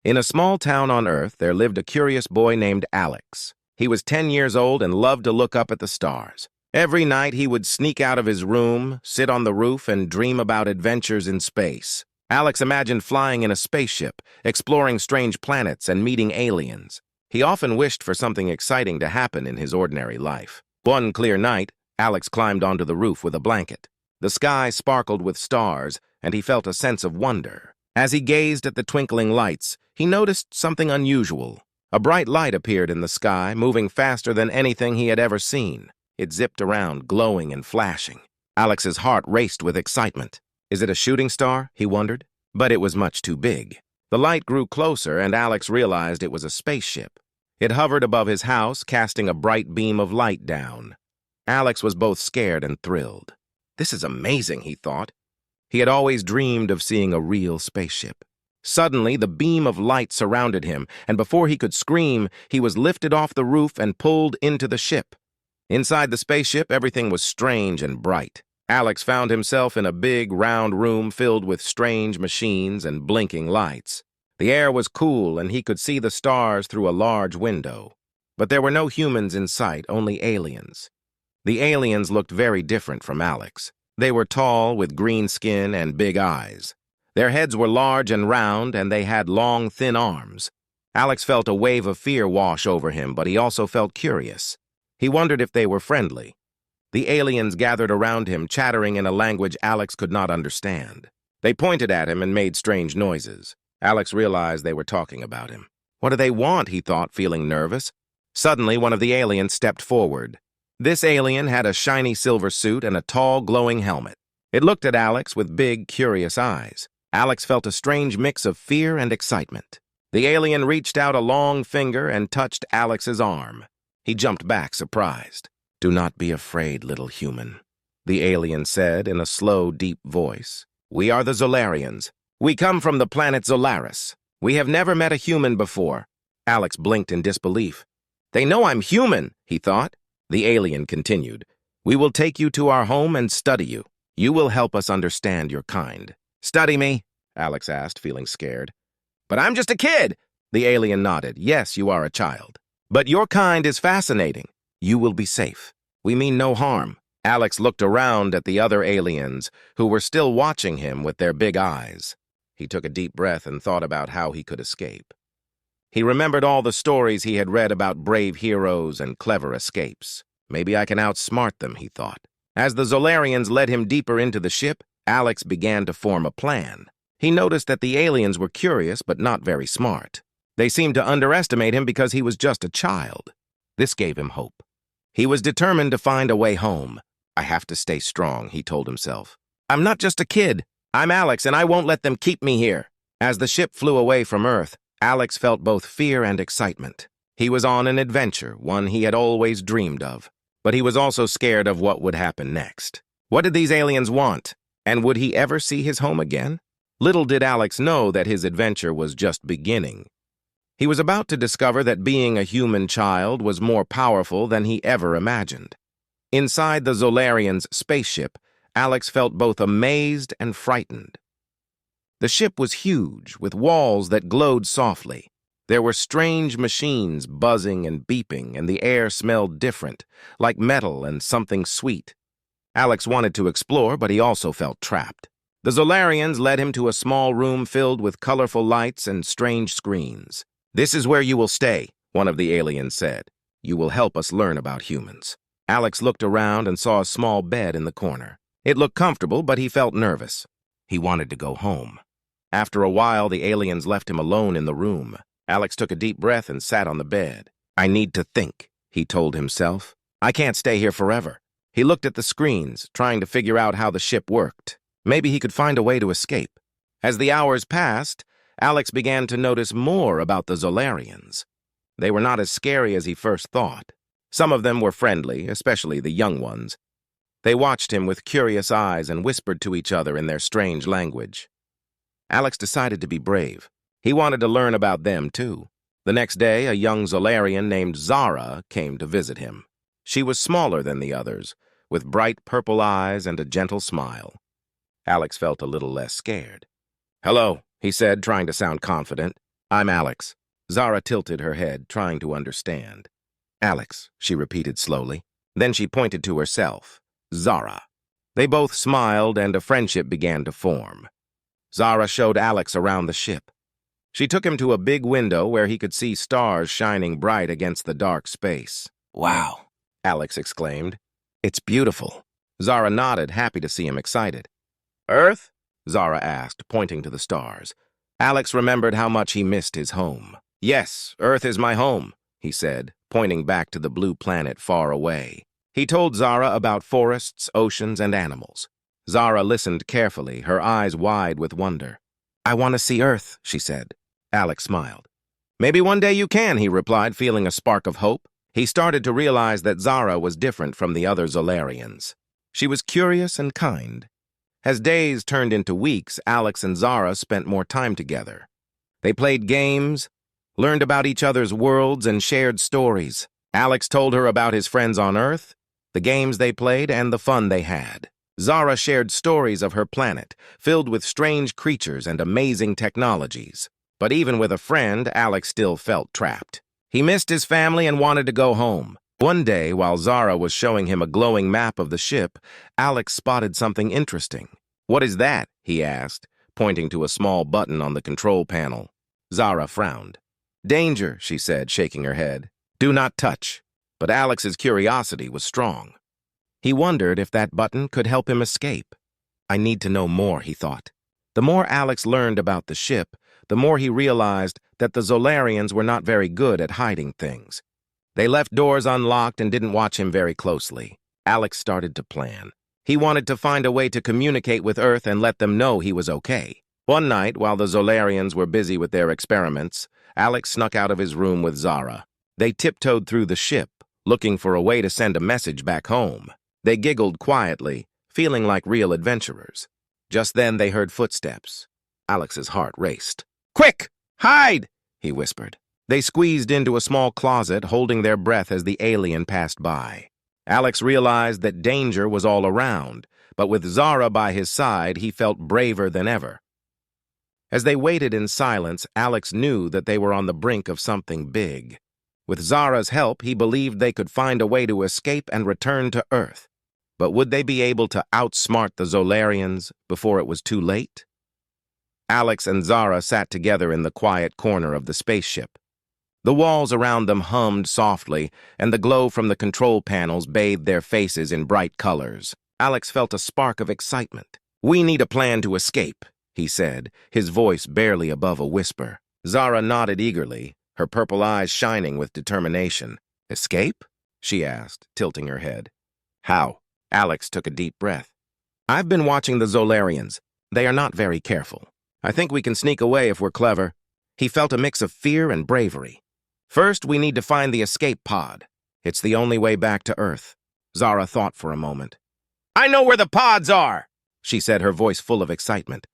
In a small town on Earth, there lived a curious boy named Alex. He was 10 years old and loved to look up at the stars. Every night he would sneak out of his room, sit on the roof, and dream about adventures in space. Alex imagined flying in a spaceship, exploring strange planets, and meeting aliens. He often wished for something exciting to happen in his ordinary life. One clear night, Alex climbed onto the roof with a blanket. The sky sparkled with stars, and he felt a sense of wonder. As he gazed at the twinkling lights, he noticed something unusual. A bright light appeared in the sky, moving faster than anything he had ever seen. It zipped around, glowing and flashing. Alex's heart raced with excitement. Is it a shooting star? He wondered. But it was much too big. The light grew closer, and Alex realized it was a spaceship. It hovered above his house, casting a bright beam of light down. Alex was both scared and thrilled. This is amazing, he thought. He had always dreamed of seeing a real spaceship. Suddenly, the beam of light surrounded him, and before he could scream, he was lifted off the roof and pulled into the ship. Inside the spaceship, everything was strange and bright. Alex found himself in a big, round room filled with strange machines and blinking lights. The air was cool, and he could see the stars through a large window. But there were no humans in sight, only aliens. The aliens looked very different from Alex. They were tall, with green skin and big eyes. Their heads were large and round, and they had long, thin arms. Alex felt a wave of fear wash over him, but he also felt curious. He wondered if they were friendly. The aliens gathered around him, chattering in a language Alex could not understand. They pointed at him and made strange noises. Alex realized they were talking about him. What do they want, he thought, feeling nervous. Suddenly, one of the aliens stepped forward. This alien had a shiny silver suit and a tall, glowing helmet. It looked at Alex with big, curious eyes. Alex felt a strange mix of fear and excitement. The alien reached out a long finger and touched Alex's arm. He jumped back, surprised. "Do not be afraid, little human," the alien said in a slow, deep voice. "We are the Zolarians. We come from the planet Zolaris. We have never met a human before." Alex blinked in disbelief. "They know I'm human," he thought. The alien continued. "We will take you to our home and study you. You will help us understand your kind." "Study me?" Alex asked, feeling scared. "But I'm just a kid." The alien nodded. "Yes, you are a child. But your kind is fascinating. You will be safe. We mean no harm." Alex looked around at the other aliens, who were still watching him with their big eyes. He took a deep breath and thought about how he could escape. He remembered all the stories he had read about brave heroes and clever escapes. Maybe I can outsmart them, he thought. As the Zolarians led him deeper into the ship, Alex began to form a plan. He noticed that the aliens were curious but not very smart. They seemed to underestimate him because he was just a child. This gave him hope. He was determined to find a way home. "I have to stay strong," he told himself. "I'm not just a kid. I'm Alex, and I won't let them keep me here." As the ship flew away from Earth, Alex felt both fear and excitement. He was on an adventure, one he had always dreamed of. But he was also scared of what would happen next. What did these aliens want? And would he ever see his home again? Little did Alex know that his adventure was just beginning. He was about to discover that being a human child was more powerful than he ever imagined. Inside the Zolarians' spaceship, Alex felt both amazed and frightened. The ship was huge, with walls that glowed softly. There were strange machines buzzing and beeping, and the air smelled different, like metal and something sweet. Alex wanted to explore, but he also felt trapped. The Zolarians led him to a small room filled with colorful lights and strange screens. "This is where you will stay," one of the aliens said. "You will help us learn about humans." Alex looked around and saw a small bed in the corner. It looked comfortable, but he felt nervous. He wanted to go home. After a while, the aliens left him alone in the room. Alex took a deep breath and sat on the bed. "I need to think," he told himself. "I can't stay here forever." He looked at the screens, trying to figure out how the ship worked. Maybe he could find a way to escape. As the hours passed, Alex began to notice more about the Zolarians. They were not as scary as he first thought. Some of them were friendly, especially the young ones. They watched him with curious eyes and whispered to each other in their strange language. Alex decided to be brave. He wanted to learn about them, too. The next day, a young Zolarian named Zara came to visit him. She was smaller than the others, with bright purple eyes and a gentle smile. Alex felt a little less scared. "Hello," he said, trying to sound confident. I'm Alex. Zara tilted her head, trying to understand. Alex, she repeated slowly. Then she pointed to herself. Zara. They both smiled, and a friendship began to form. Zara showed Alex around the ship. She took him to a big window where he could see stars shining bright against the dark space. Wow, Alex exclaimed. It's beautiful. Zara nodded, happy to see him excited. Earth? Zara asked, pointing to the stars. Alex remembered how much he missed his home. Yes, Earth is my home, he said, pointing back to the blue planet far away. He told Zara about forests, oceans, and animals. Zara listened carefully, her eyes wide with wonder. I want to see Earth, she said. Alex smiled. Maybe one day you can, he replied, feeling a spark of hope. He started to realize that Zara was different from the other Zolarians. She was curious and kind. As days turned into weeks, Alex and Zara spent more time together. They played games, learned about each other's worlds, and shared stories. Alex told her about his friends on Earth, the games they played, and the fun they had. Zara shared stories of her planet, filled with strange creatures and amazing technologies. But even with a friend, Alex still felt trapped. He missed his family and wanted to go home. One day, while Zara was showing him a glowing map of the ship, Alex spotted something interesting. What is that? He asked, pointing to a small button on the control panel. Zara frowned. Danger, she said, shaking her head. Do not touch. But Alex's curiosity was strong. He wondered if that button could help him escape. I need to know more, he thought. The more Alex learned about the ship, the more he realized that the Zolarians were not very good at hiding things. They left doors unlocked and didn't watch him very closely. Alex started to plan. He wanted to find a way to communicate with Earth and let them know he was okay. One night, while the Zolarians were busy with their experiments, Alex snuck out of his room with Zara. They tiptoed through the ship, looking for a way to send a message back home. They giggled quietly, feeling like real adventurers. Just then they heard footsteps. Alex's heart raced. Quick! Hide! He whispered. They squeezed into a small closet, holding their breath as the alien passed by. Alex realized that danger was all around, but with Zara by his side, he felt braver than ever. As they waited in silence, Alex knew that they were on the brink of something big. With Zara's help, he believed they could find a way to escape and return to Earth. But would they be able to outsmart the Zolarians before it was too late? Alex and Zara sat together in the quiet corner of the spaceship. The walls around them hummed softly, and the glow from the control panels bathed their faces in bright colors. Alex felt a spark of excitement. We need a plan to escape, he said, his voice barely above a whisper. Zara nodded eagerly, her purple eyes shining with determination. Escape? She asked, tilting her head. How? Alex took a deep breath. I've been watching the Zolarians. They are not very careful. I think we can sneak away if we're clever. He felt a mix of fear and bravery. First, we need to find the escape pod. It's the only way back to Earth. Zara thought for a moment. I know where the pods are, she said, her voice full of excitement.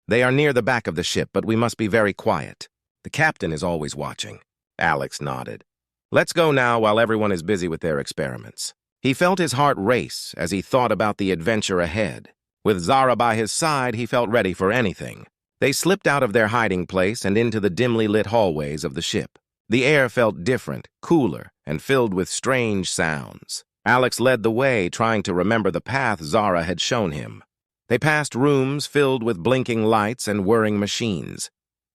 They are near the back of the ship, but we must be very quiet. The captain is always watching. Alex nodded. Let's go now while everyone is busy with their experiments. He felt his heart race as he thought about the adventure ahead. With Zara by his side, he felt ready for anything. They slipped out of their hiding place and into the dimly lit hallways of the ship. The air felt different, cooler, and filled with strange sounds. Alex led the way, trying to remember the path Zara had shown him. They passed rooms filled with blinking lights and whirring machines.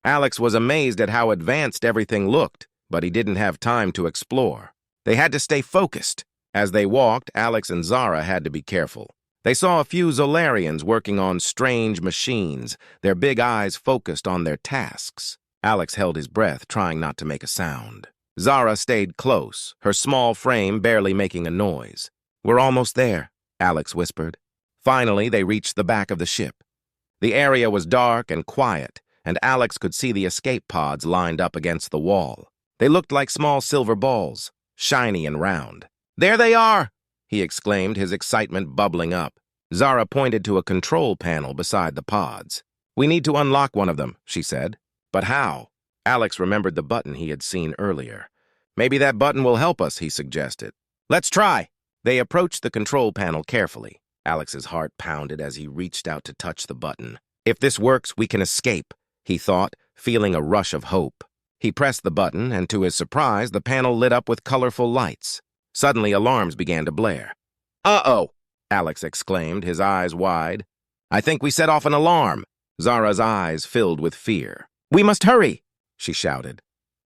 Alex was amazed at how advanced everything looked, but he didn't have time to explore. They had to stay focused. As they walked, Alex and Zara had to be careful. They saw a few Zolarians working on strange machines, their big eyes focused on their tasks. Alex held his breath, trying not to make a sound. Zara stayed close, her small frame barely making a noise. We're almost there, Alex whispered. Finally, they reached the back of the ship. The area was dark and quiet, and Alex could see the escape pods lined up against the wall. They looked like small silver balls, shiny and round. There they are, he exclaimed, his excitement bubbling up. Zara pointed to a control panel beside the pods. We need to unlock one of them, she said. But how? Alex remembered the button he had seen earlier. Maybe that button will help us, he suggested. Let's try. They approached the control panel carefully. Alex's heart pounded as he reached out to touch the button. If this works, we can escape, he thought, feeling a rush of hope. He pressed the button, and to his surprise, the panel lit up with colorful lights. Suddenly, alarms began to blare. "Uh-oh!" Alex exclaimed, his eyes wide. "I think we set off an alarm." Zara's eyes filled with fear. "We must hurry!" she shouted.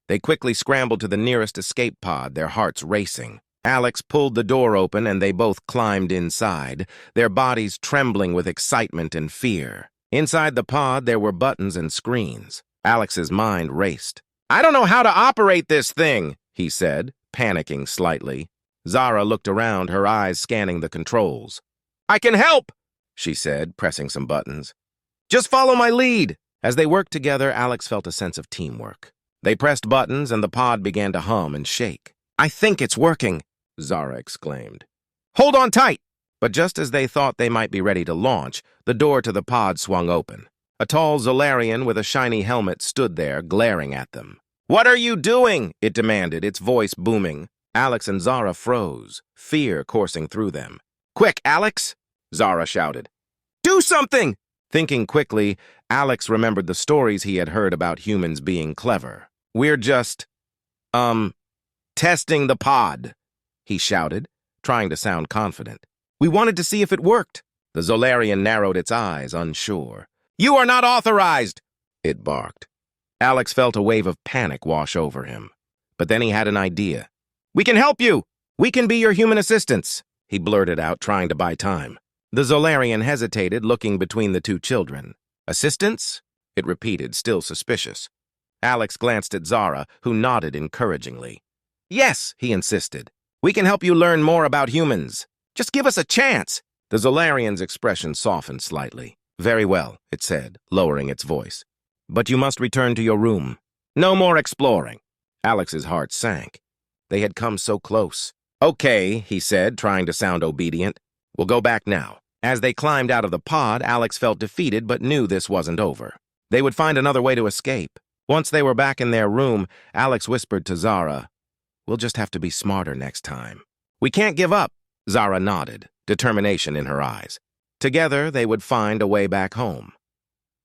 They quickly scrambled to the nearest escape pod, their hearts racing. Alex pulled the door open, and they both climbed inside, their bodies trembling with excitement and fear. Inside the pod, there were buttons and screens. Alex's mind raced. "I don't know how to operate this thing," he said, panicking slightly. Zara looked around, her eyes scanning the controls. "I can help," she said, pressing some buttons. "Just follow my lead." As they worked together, Alex felt a sense of teamwork. They pressed buttons, and the pod began to hum and shake. "I think it's working," Zara exclaimed. "Hold on tight!" But just as they thought they might be ready to launch, the door to the pod swung open. A tall Zolarian with a shiny helmet stood there, glaring at them. "What are you doing?" it demanded, its voice booming. Alex and Zara froze, fear coursing through them. "Quick, Alex!" Zara shouted. "Do something!" Thinking quickly, Alex remembered the stories he had heard about humans being clever. "We're just, testing the pod," he shouted, trying to sound confident. "We wanted to see if it worked." The Zolarian narrowed its eyes, unsure. "You are not authorized!" it barked. Alex felt a wave of panic wash over him. But then he had an idea. "We can help you! We can be your human assistants!" he blurted out, trying to buy time. The Zolarian hesitated, looking between the two children. "Assistants?" it repeated, still suspicious. Alex glanced at Zara, who nodded encouragingly. "Yes," he insisted. "We can help you learn more about humans. Just give us a chance." The Zolarian's expression softened slightly. "Very well," it said, lowering its voice. "But you must return to your room. No more exploring." Alex's heart sank. They had come so close. "Okay," he said, trying to sound obedient. "We'll go back now." As they climbed out of the pod, Alex felt defeated but knew this wasn't over. They would find another way to escape. Once they were back in their room, Alex whispered to Zara, "We'll just have to be smarter next time." "We can't give up." Zara nodded, determination in her eyes. Together, they would find a way back home.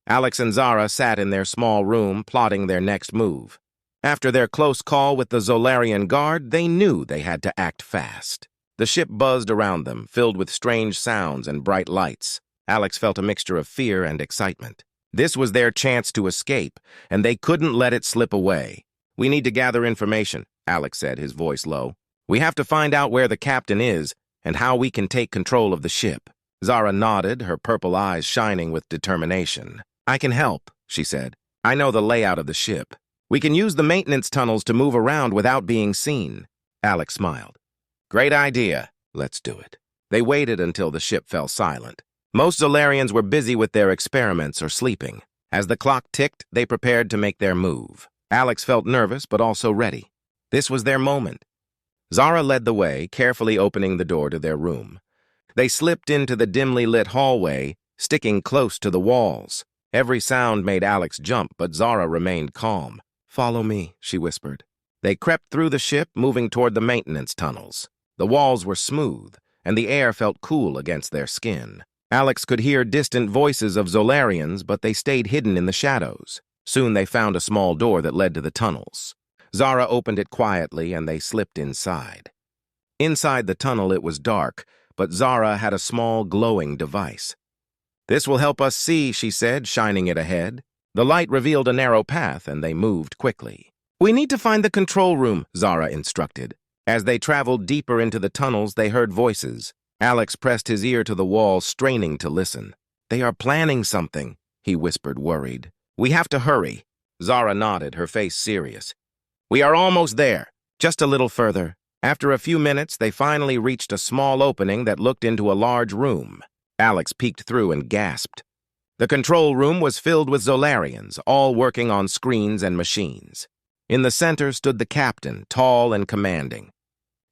Alex and Zara sat in their small room, plotting their next move. After their close call with the Zolarian guard, they knew they had to act fast. The ship buzzed around them, filled with strange sounds and bright lights. Alex felt a mixture of fear and excitement. This was their chance to escape, and they couldn't let it slip away. "We need to gather information," Alex said, his voice low. "We have to find out where the captain is and how we can take control of the ship." Zara nodded, her purple eyes shining with determination. "I can help," she said. "I know the layout of the ship. We can use the maintenance tunnels to move around without being seen." Alex smiled. "Great idea. Let's do it." They waited until the ship fell silent. Most Zolarians were busy with their experiments or sleeping. As the clock ticked, they prepared to make their move. Alex felt nervous but also ready. This was their moment. Zara led the way, carefully opening the door to their room. They slipped into the dimly lit hallway, sticking close to the walls. Every sound made Alex jump, but Zara remained calm. "Follow me," she whispered. They crept through the ship, moving toward the maintenance tunnels. The walls were smooth, and the air felt cool against their skin. Alex could hear distant voices of Zolarians, but they stayed hidden in the shadows. Soon they found a small door that led to the tunnels. Zara opened it quietly, and they slipped inside. Inside the tunnel it was dark, but Zara had a small glowing device. "This will help us see," she said, shining it ahead. The light revealed a narrow path, and they moved quickly. "We need to find the control room," Zara instructed. As they traveled deeper into the tunnels, they heard voices. Alex pressed his ear to the wall, straining to listen. "They are planning something," he whispered, worried. "We have to hurry." Zara nodded, her face serious. "We are almost there. Just a little further." After a few minutes, they finally reached a small opening that looked into a large room. Alex peeked through and gasped. The control room was filled with Zolarians, all working on screens and machines. In the center stood the captain, tall and commanding.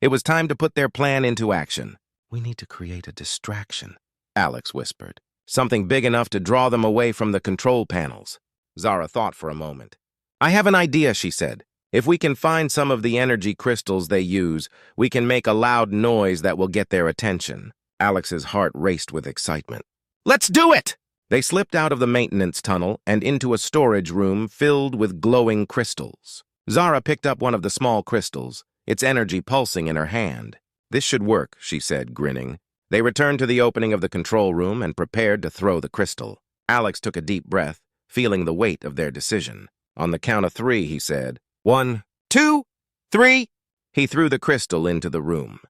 It was time to put their plan into action. "We need to create a distraction," Alex whispered. "Something big enough to draw them away from the control panels." Zara thought for a moment. "I have an idea," she said. "If we can find some of the energy crystals they use, we can make a loud noise that will get their attention." Alex's heart raced with excitement. "Let's do it!" They slipped out of the maintenance tunnel and into a storage room filled with glowing crystals. Zara picked up one of the small crystals, its energy pulsing in her hand. "This should work," she said, grinning. They returned to the opening of the control room and prepared to throw the crystal. Alex took a deep breath, feeling the weight of their decision. On the count of 3, he said, 1, 2, 3. He threw the crystal into the room.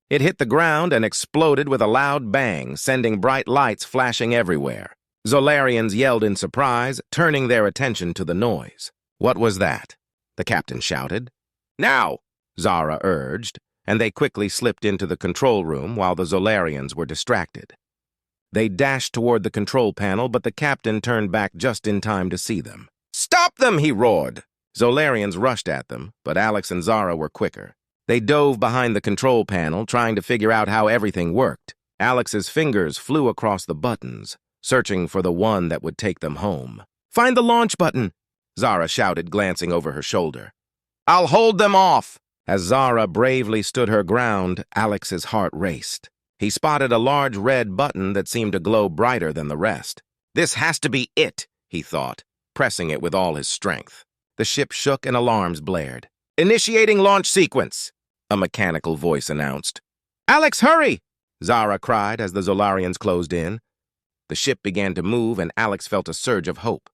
It hit the ground and exploded with a loud bang, sending bright lights flashing everywhere. Zolarians yelled in surprise, turning their attention to the noise. "What was that?" the captain shouted. "Now!" Zara urged, and they quickly slipped into the control room while the Zolarians were distracted. They dashed toward the control panel, but the captain turned back just in time to see them. "Stop them!" he roared. Zolarians rushed at them, but Alex and Zara were quicker. They dove behind the control panel, trying to figure out how everything worked. Alex's fingers flew across the buttons, searching for the one that would take them home. "Find the launch button!" Zara shouted, glancing over her shoulder. "I'll hold them off!" As Zara bravely stood her ground, Alex's heart raced. He spotted a large red button that seemed to glow brighter than the rest. "This has to be it," he thought, pressing it with all his strength. The ship shook and alarms blared. "Initiating launch sequence," a mechanical voice announced. "Alex, hurry!" Zara cried as the Zolarians closed in. The ship began to move, and Alex felt a surge of hope.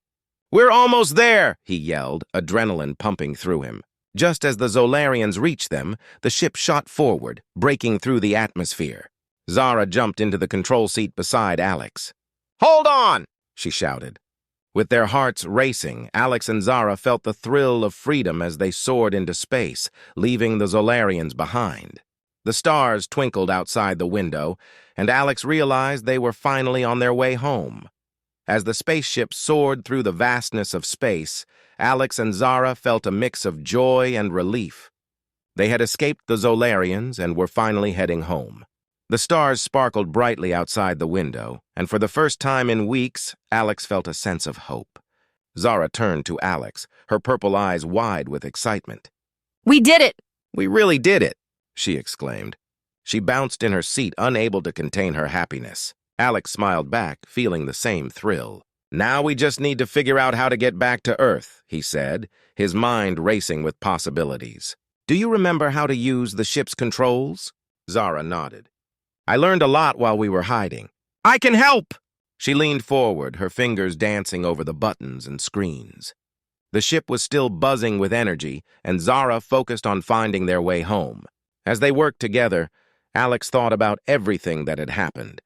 "We're almost there!" he yelled, adrenaline pumping through him. Just as the Zolarians reached them, the ship shot forward, breaking through the atmosphere. Zara jumped into the control seat beside Alex. "Hold on!" she shouted. With their hearts racing, Alex and Zara felt the thrill of freedom as they soared into space, leaving the Zolarians behind. The stars twinkled outside the window, and Alex realized they were finally on their way home. As the spaceship soared through the vastness of space, Alex and Zara felt a mix of joy and relief. They had escaped the Zolarians and were finally heading home. The stars sparkled brightly outside the window, and for the first time in weeks, Alex felt a sense of hope. Zara turned to Alex, her purple eyes wide with excitement. "We did it!" "We really did it!" she exclaimed. She bounced in her seat, unable to contain her happiness. Alex smiled back, feeling the same thrill. "Now we just need to figure out how to get back to Earth," he said, his mind racing with possibilities. "Do you remember how to use the ship's controls?" Zara nodded. "I learned a lot while we were hiding." "I can help!" She leaned forward, her fingers dancing over the buttons and screens. The ship was still buzzing with energy, and Zara focused on finding their way home. As they worked together, Alex thought about everything that had happened.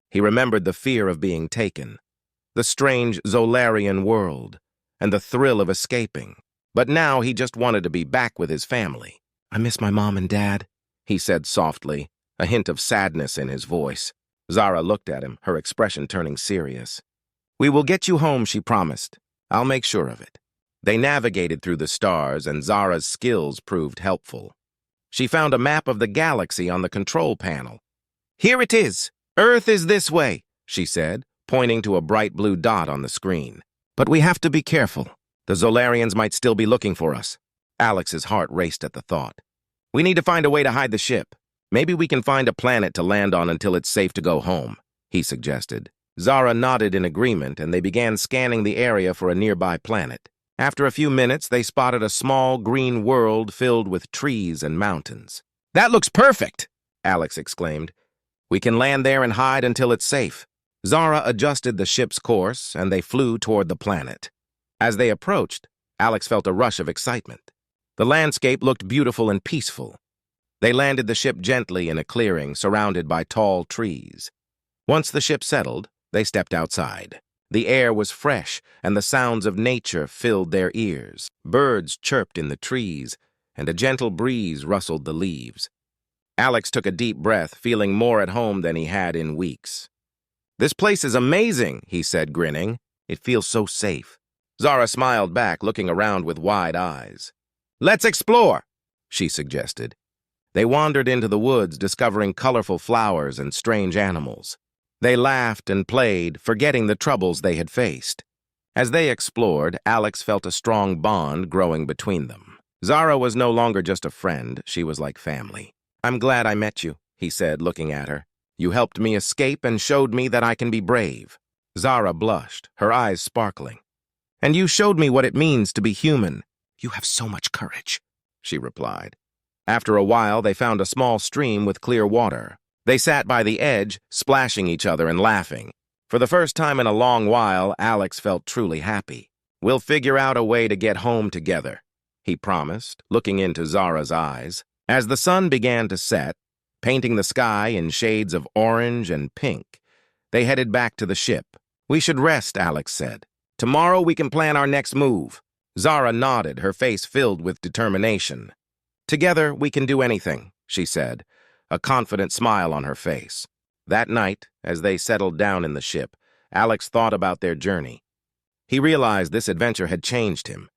He remembered the fear of being taken, the strange Zolarian world, and the thrill of escaping. But now he just wanted to be back with his family. "I miss my mom and dad," he said softly, a hint of sadness in his voice. Zara looked at him, her expression turning serious. "We will get you home," she promised. "I'll make sure of it." They navigated through the stars, and Zara's skills proved helpful. She found a map of the galaxy on the control panel. "Here it is. Earth is this way," she said, pointing to a bright blue dot on the screen. "But we have to be careful. The Zolarians might still be looking for us." Alex's heart raced at the thought. "We need to find a way to hide the ship. Maybe we can find a planet to land on until it's safe to go home," he suggested. Zara nodded in agreement, and they began scanning the area for a nearby planet. After a few minutes, they spotted a small green world filled with trees and mountains. "That looks perfect!" Alex exclaimed. "We can land there and hide until it's safe." Zara adjusted the ship's course, and they flew toward the planet. As they approached, Alex felt a rush of excitement. The landscape looked beautiful and peaceful. They landed the ship gently in a clearing surrounded by tall trees. Once the ship settled, they stepped outside. The air was fresh, and the sounds of nature filled their ears. Birds chirped in the trees, and a gentle breeze rustled the leaves. Alex took a deep breath, feeling more at home than he had in weeks. "This place is amazing," he said, grinning. "It feels so safe." Zara smiled back, looking around with wide eyes. "Let's explore," she suggested. They wandered into the woods, discovering colorful flowers and strange animals. They laughed and played, forgetting the troubles they had faced. As they explored, Alex felt a strong bond growing between them. Zara was no longer just a friend, she was like family. "I'm glad I met you," he said, looking at her. "You helped me escape and showed me that I can be brave." Zara blushed, her eyes sparkling. "And you showed me what it means to be human. You have so much courage," she replied. After a while, they found a small stream with clear water. They sat by the edge, splashing each other and laughing. For the first time in a long while, Alex felt truly happy. "We'll figure out a way to get home together," he promised, looking into Zara's eyes. As the sun began to set, painting the sky in shades of orange and pink, they headed back to the ship. "We should rest," Alex said. "Tomorrow we can plan our next move." Zara nodded, her face filled with determination. "Together we can do anything," she said, a confident smile on her face. That night, as they settled down in the ship, Alex thought about their journey. He realized this adventure had changed him.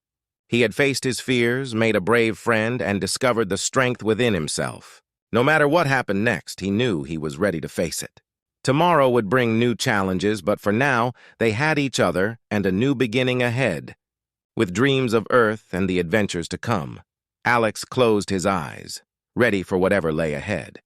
He had faced his fears, made a brave friend, and discovered the strength within himself. No matter what happened next, he knew he was ready to face it. Tomorrow would bring new challenges, but for now, they had each other and a new beginning ahead. With dreams of Earth and the adventures to come, Alex closed his eyes, ready for whatever lay ahead.